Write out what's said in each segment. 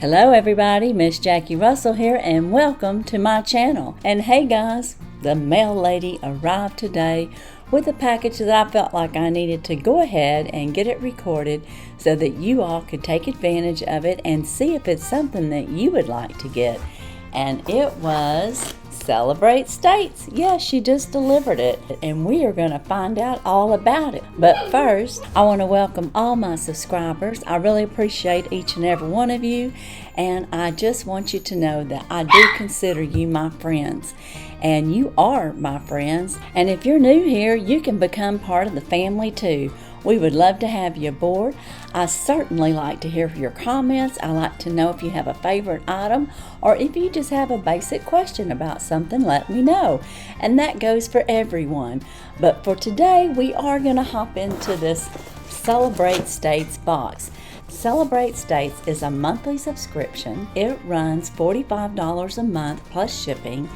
Hello everybody, Miss Jackie Russell here and welcome to my channel. And hey guys, the mail lady arrived today with a package that I felt like I needed to go ahead and get it recorded so that you all could take advantage of it and see if it's something that you would like to get. And it was Celebrate States. Yes, she just delivered it and we are going to find out all about it. But first, I want to welcome all my subscribers. I really appreciate each and every one of you, and I just want you to know that I do consider you my friends, and you are my friends. And if you're new here, you can become part of the family too. We would love to have you aboard. I certainly like to hear your comments. I like to know if you have a favorite item, or if you just have a basic question about something, let me know. And that goes for everyone. But for today, we are going to hop into this Celebrate States box. Celebrate States is a monthly subscription. It runs $45 a month plus shipping.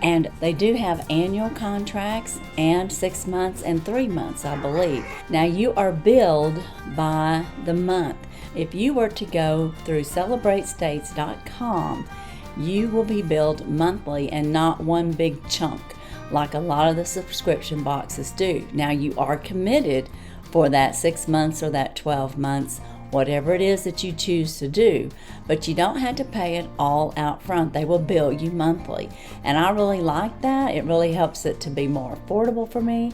And they do have annual contracts and 6 months and 3 months, I believe. Now you are billed by the month. If you were to go through celebratestates.com, you will be billed monthly and not one big chunk like a lot of the subscription boxes do. Now you are committed for that 6 months or that 12 months, whatever it is that you choose to do, but you don't have to pay it all out front. They will bill you monthly, and I really like that. It really helps it to be more affordable for me,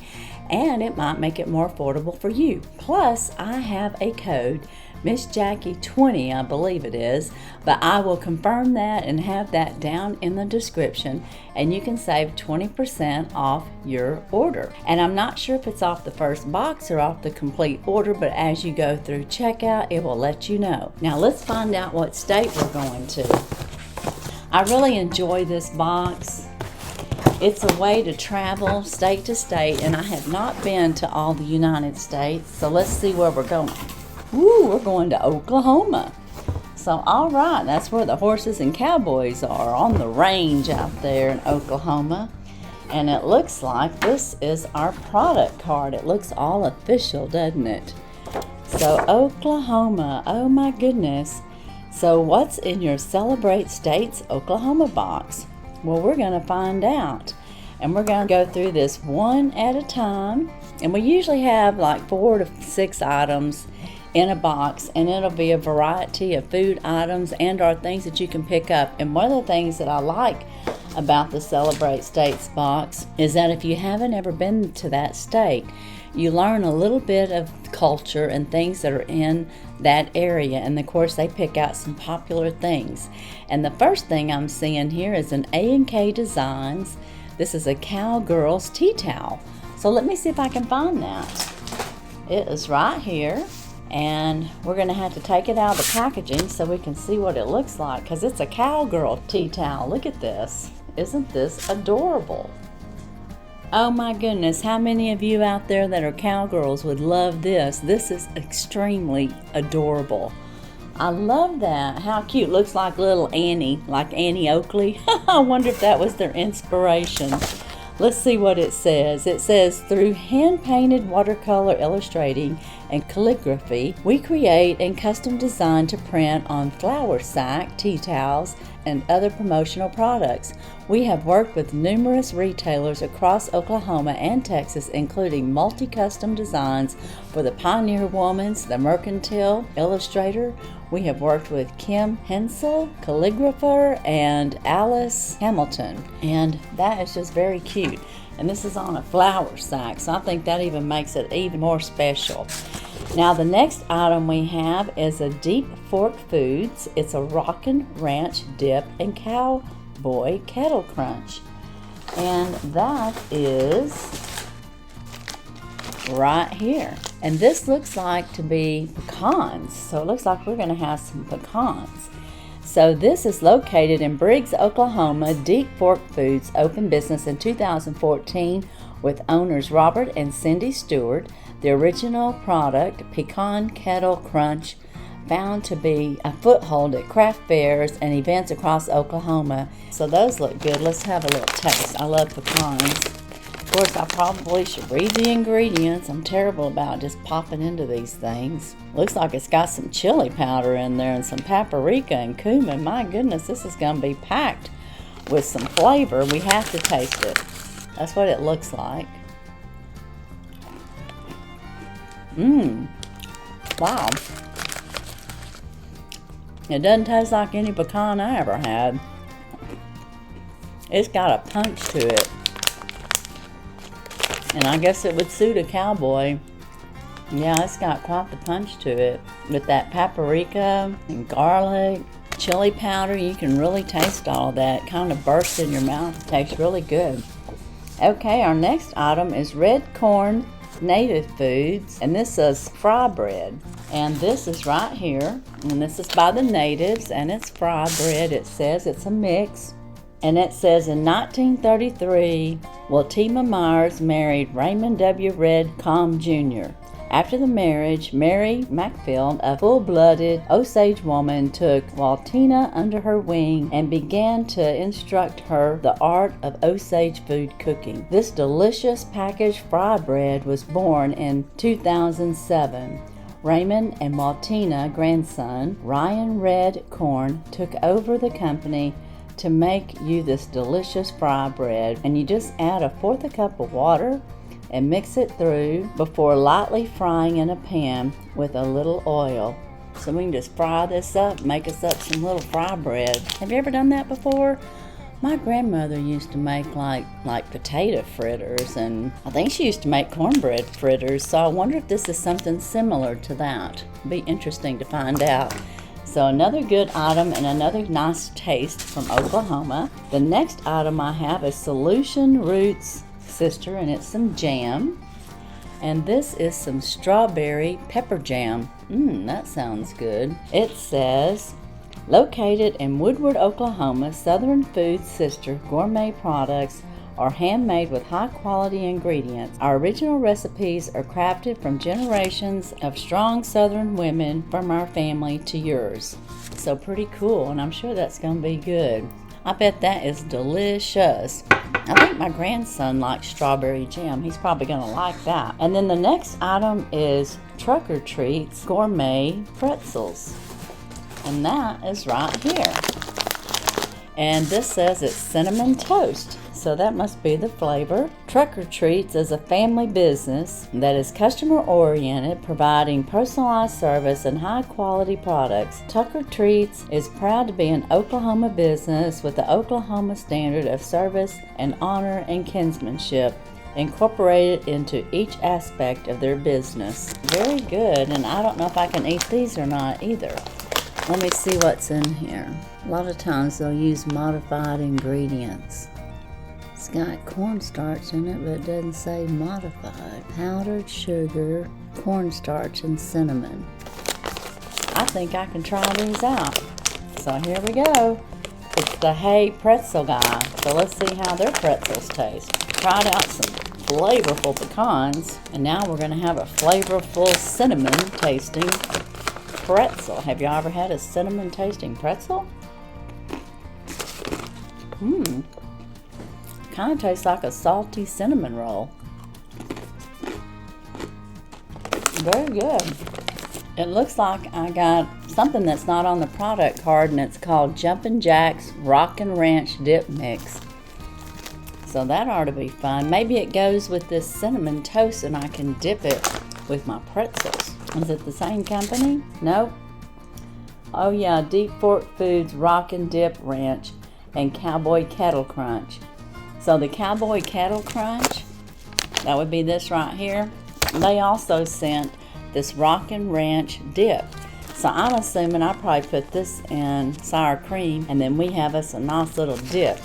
and it might make it more affordable for you. Plus, I have a code, Miss Jackie 20, I believe it is, but I will confirm that and have that down in the description, and you can save 20% off your order. And I'm not sure if it's off the first box or off the complete order, but as you go through checkout, it will let you know. Now let's find out what state we're going to. I really enjoy this box. It's a way to travel state to state, and I have not been to all the United States, so let's see where we're going. Ooh, we're going to Oklahoma. So, all right, that's where the horses and cowboys are, on the range out there in Oklahoma. And it looks like this is our product card. It looks all official, doesn't it? So, Oklahoma, oh my goodness. So, what's in your Celebrate States Oklahoma box? Well, we're going to find out. And we're going to go through this one at a time. And we usually have like 4 to 6 items in a box, and it'll be a variety of food items and or things that you can pick up. And one of the things that I like about the Celebrate States box is that if you haven't ever been to that state, you learn a little bit of culture and things that are in that area. And of course they pick out some popular things. And the first thing I'm seeing here is an A&K Designs. This is a Cowgirl Tea Towel. So let me see if I can find that. It is right here. And we're going to have to take it out of the packaging so we can see what it looks like, because it's a Cowgirl Tea Towel. Look at this. Isn't this adorable? Oh my goodness, how many of you out there that are cowgirls would love this? This is extremely adorable. I love that. How cute. Looks like little Annie, like Annie Oakley. I wonder if that was their inspiration. Let's see what it says. It says, through hand-painted watercolor illustrating and calligraphy, we create and custom design to print on flour sack, tea towels, and other promotional products. We have worked with numerous retailers across Oklahoma and Texas, including multi-custom designs for the Pioneer Woman's, the Mercantile Illustrator. We have worked with Kim Hensel, calligrapher, and Alice Hamilton. And that is just very cute. And this is on a flour sack, so I think that even makes it even more special. Now the next item we have is a Deep Fork Foods. It's a Rockin' Ranch Dip and Cowboy Kettle Crunch. And that is right here. And this looks like to be pecans. So it looks like we're going to have some pecans. So this is located in Briggs, Oklahoma. Deep Fork Foods opened business in 2014 with owners Robert and Cindy Stewart. The original product, Pecan Kettle Crunch, found to be a foothold at craft fairs and events across Oklahoma. So those look good. Let's have a little taste. I love pecans. Of course, I probably should read the ingredients. I'm terrible about just popping into these things. Looks like it's got some chili powder in there and some paprika and cumin. My goodness, this is going to be packed with some flavor. We have to taste it. That's what it looks like. Wow. It doesn't taste like any pecan I ever had. It's got a punch to it. And I guess it would suit a cowboy. Yeah, it's got quite the punch to it. With that paprika and garlic, chili powder, you can really taste all that. It kind of bursts in your mouth. It tastes really good. Okay, our next item is red corn native foods. And this is fry bread. And this is right here. And this is by the natives. And it's fry bread. It says it's a mix. And it says in 1933, Waltima Myers married Raymond W. Red Combe Jr. After the marriage, Mary Macfield, a full-blooded Osage woman, took Waltina under her wing and began to instruct her the art of Osage food cooking. This delicious packaged fry bread was born in 2007. Raymond and Waltina grandson, Ryan Red Corn, took over the company to make you this delicious fry bread, and you just add 1/4 cup of water and mix it through before lightly frying in a pan with a little oil. So we can just fry this up, make us up some little fry bread. Have you ever done that before? My grandmother used to make like potato fritters, and I think she used to make cornbread fritters, so I wonder if this is something similar to that. It'd be interesting to find out. So another good item and another nice taste from Oklahoma. The next item I have is Solution Roots Sister, and it's some jam. And this is some strawberry pepper jam. That sounds good. It says, located in Woodward, Oklahoma, Southern Food Sister gourmet products are handmade with high-quality ingredients. Our original recipes are crafted from generations of strong Southern women from our family to yours. So pretty cool, and I'm sure that's going to be good. I bet that is delicious. I think my grandson likes strawberry jam. He's probably going to like that. And then the next item is Trucker Treats Gourmet Pretzels. And that is right here. And this says it's cinnamon toast. So that must be the flavor. Trucker Treats is a family business that is customer-oriented, providing personalized service and high-quality products. Trucker Treats is proud to be an Oklahoma business with the Oklahoma standard of service and honor and kinsmanship incorporated into each aspect of their business. Very good, and I don't know if I can eat these or not either. Let me see what's in here. A lot of times they'll use modified ingredients. It's got cornstarch in it, but it doesn't say modified. Powdered sugar, cornstarch, and cinnamon. I think I can try these out. So here we go. It's the Hey Pretzel guy. So let's see how their pretzels taste. Tried out some flavorful pecans, and now we're going to have a flavorful cinnamon tasting pretzel. Have you ever had a cinnamon tasting pretzel? Kind of tastes like a salty cinnamon roll. Very good. It looks like I got something that's not on the product card, and it's called Jumpin' Jack's Rockin' Ranch Dip Mix. So that ought to be fun. Maybe it goes with this cinnamon toast and I can dip it with my pretzels. Is it the same company? Nope. Oh yeah, Deep Fork Foods Rockin' Dip Ranch and Cowboy Kettle Crunch. So the Cowboy Kettle Crunch, that would be this right here. They also sent this Rockin' Ranch dip. So I'm assuming I probably put this in sour cream, and then we have us a nice little dip.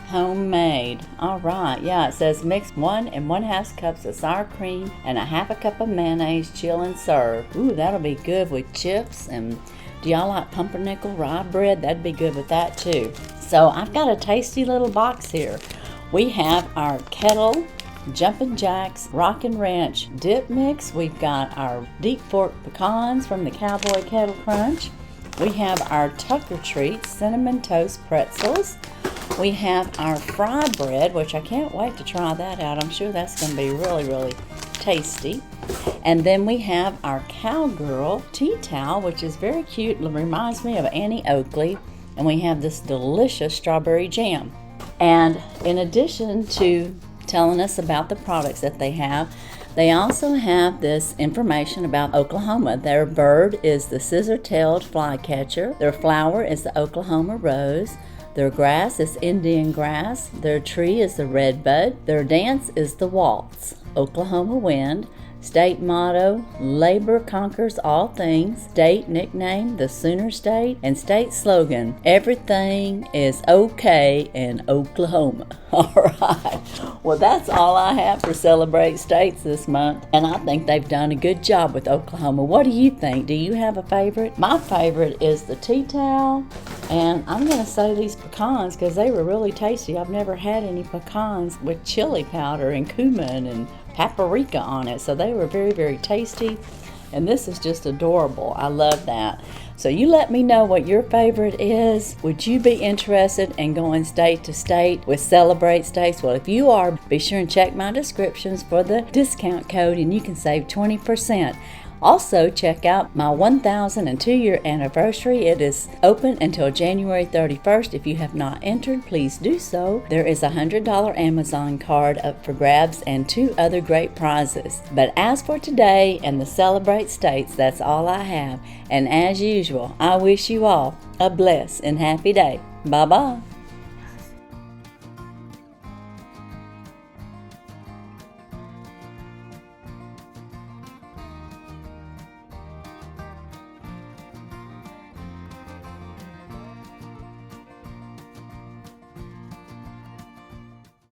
Homemade. All right, yeah, it says mix 1 1/2 cups of sour cream and a 1/2 cup of mayonnaise, chill and serve. Ooh, that'll be good with chips. And do y'all like pumpernickel rye bread? That'd be good with that too. So I've got a tasty little box here. We have our Kettle Jumpin' Jack's Rockin' Ranch dip mix. We've got our Deep Fork pecans from the Cowboy Kettle Crunch. We have our Tucker Treats Cinnamon Toast Pretzels. We have our fry bread, which I can't wait to try that out. I'm sure that's going to be really, really tasty. And then we have our Cowgirl Tea Towel, which is very cute. It reminds me of Annie Oakley. And we have this delicious strawberry jam. And in addition to telling us about the products that they also have this information about Oklahoma. Their bird is the scissor-tailed flycatcher. Their flower is the Oklahoma rose. Their grass is Indian grass. Their tree is the redbud. Their dance is the waltz, Oklahoma wind. State motto, labor conquers all things. State nickname, the Sooner State. And state slogan, everything is okay in Oklahoma. All right. Well, that's all I have for Celebrate States this month. And I think they've done a good job with Oklahoma. What do you think? Do you have a favorite? My favorite is the tea towel. And I'm going to say these pecans because they were really tasty. I've never had any pecans with chili powder and cumin and paprika on it, so they were very, very tasty. And this is just adorable. I love that. So you let me know what your favorite is. Would you be interested in going state to state with Celebrate States? Well, if you are, be sure and check my descriptions for the discount code and you can save 20%. Also, check out my 1,002-year anniversary. It is open until January 31st. If you have not entered, please do so. There is a $100 Amazon card up for grabs and 2 other great prizes. But as for today and the Celebrate States, that's all I have. And as usual, I wish you all a blessed and happy day. Bye-bye.